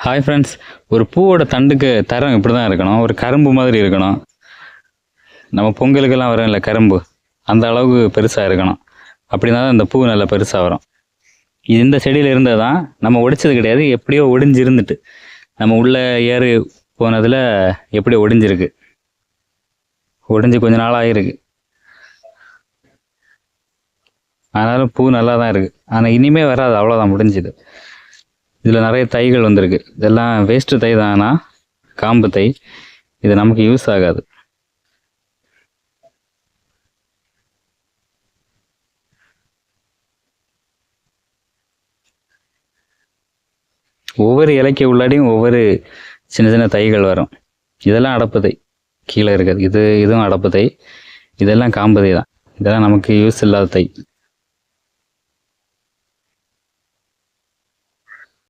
Hi friends, ஒரு பூவோட தண்டுக்கு தரம் இப்படி தான் இருக்கணும். ஒரு கரும்பு மாதிரி இருக்கணும். நம்ம பொங்கலுக்கெல்லாம் வரும் இல்லை கரும்பு, அந்த அளவுக்கு பெருசாக இருக்கணும். அப்படின்னா தான் இந்த பூ நல்லா பெருசாக வரும். இது இந்த செடியில் இருந்தது தான், நம்ம ஒடிச்சது கிடையாது. எப்படியோ ஒடிஞ்சு இருந்துட்டு நம்ம உள்ளே ஏறி போனதில் எப்படியோ ஒடிஞ்சிருக்கு. ஒடிஞ்சு கொஞ்ச நாள் ஆகிருக்கு. ஆனாலும் பூ நல்லா தான் இருக்குது. ஆனால் இனிமே வராது, அவ்வளோதான், முடிஞ்சுது. இதில் நிறைய தைகள் வந்திருக்கு. இதெல்லாம் வேஸ்ட்டு தை தானா, காம்பு தை. இது நமக்கு யூஸ் ஆகாது. ஒவ்வொரு இலைக்கு உள்ளாடியும் ஒவ்வொரு சின்ன சின்ன தைகள் வரும். இதெல்லாம் அடப்பு தை கீழே இருக்குது. இதுவும் அடப்பு தை. இதெல்லாம் காம்பு தை தான். இதெல்லாம் நமக்கு யூஸ் இல்லாத தை.